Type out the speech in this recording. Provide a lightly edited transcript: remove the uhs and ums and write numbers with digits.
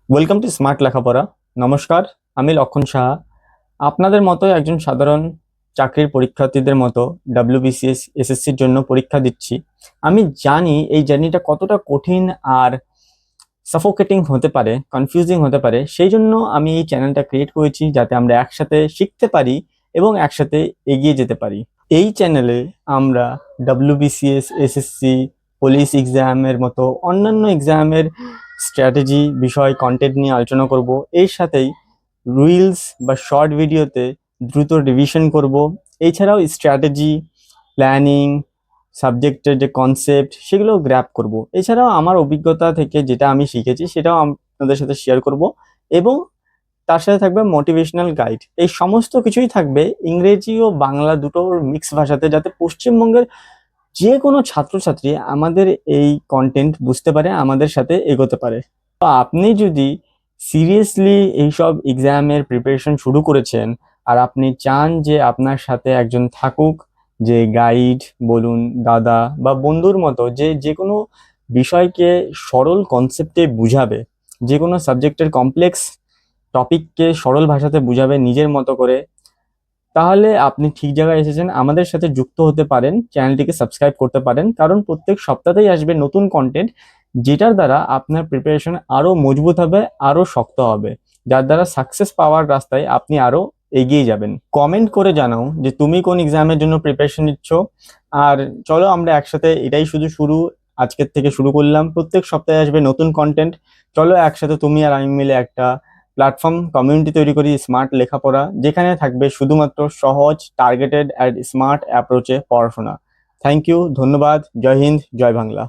Welcome to smart লেখাপড়া। নমস্কার, আমি লক্ষণ সাহা। আপনাদের মতো একজন সাধারণ চাকরির পরীক্ষার্থীদের মতো ডাব্লিউবিসিএস এসএসসির জন্য পরীক্ষা দিচ্ছি। আমি জানি এই জার্নিটা কতটা কঠিন আর সাফোকেটিং হতে পারে, কনফিউজিং হতে পারে। সেই জন্য আমি এই চ্যানেলটা ক্রিয়েট করেছি, যাতে আমরা একসাথে শিখতে পারি এবং একসাথে এগিয়ে যেতে পারি। এই চ্যানেলে আমরা ডাব্লিউবিসিএস এসএসসি পুলিশ এক্সামের মতো অন্যান্য এক্সামের স্ট্র্যাটেজি বিষয় কন্টেন্ট নিয়ে আলোচনা করব। এর সাথেই রিলস বা শর্ট ভিডিওতে দ্রুত রিভিশন করব। এছাড়াও স্ট্র্যাটেজি, প্ল্যানিং, সাবজেক্টের যে কনসেপ্ট সেগুলো গ্র্যাব করব। এছাড়াও আমার অভিজ্ঞতা থেকে যেটা আমি শিখেছি সেটাও আপনাদের সাথে শেয়ার করব, এবং তার সাথে থাকবে মোটিভেশনাল গাইড। এই সমস্ত কিছুই থাকবে ইংরেজি ও বাংলা দুটোর মিক্স ভাষাতে, যাতে পশ্চিমবঙ্গের যে কোনো ছাত্রছাত্রী আমাদের এই কন্টেন্ট বুঝতে পারে, আমাদের সাথে এগোতে পারে। তো আপনি যদি সিরিয়াসলি এইসব এক্সামের প্রিপারেশন শুরু করেছেন আর আপনি চান যে আপনার সাথে একজন থাকুক, যে গাইড বলুন, দাদা বা বন্ধুর মতো, যে যে কোনো বিষয়কে সরল কনসেপ্টে বুঝাবে, যে কোনো সাবজেক্টের কমপ্লেক্স টপিককে সরল ভাষাতে বুঝাবে নিজের মতো করে, তাহলে আপনি ঠিক জায়গায় এসেছেন। আমাদের সাথে যুক্ত হতে পারেন, চ্যানেলটিকে সাবস্ক্রাইব করতে পারেন, কারণ প্রত্যেক সপ্তাহতেই আসবে নতুন কন্টেন্ট, যেটার দ্বারা আপনার প্রিপারেশন আরো মজবুত হবে, আরো শক্ত হবে, যার দ্বারা সাকসেস পাওয়ার রাস্তায় আপনি আরো এগিয়ে যাবেন। কমেন্ট করে জানাও যে তুমি কোন এক্সামের জন্য প্রিপারেশন নিচ্ছ। আর চলো আমরা একসাথে, এটাই শুধু শুরু, আজকের থেকে শুরু করলাম। প্রত্যেক সপ্তাহে আসবে নতুন কন্টেন্ট। চলো একসাথে তুমি আর আমি মিলে একটা প্ল্যাটফর্ম কমিউনিটি তৈরি করি, স্মার্ট লেখাপড়া, যেখানে থাকবে শুধুমাত্র সহজ, টার্গেটেড আর স্মার্ট অ্যাপ্রোচে পড়াশোনা। থ্যাংক ইউ, ধন্যবাদ, জয় হিন্দ, জয় বাংলা।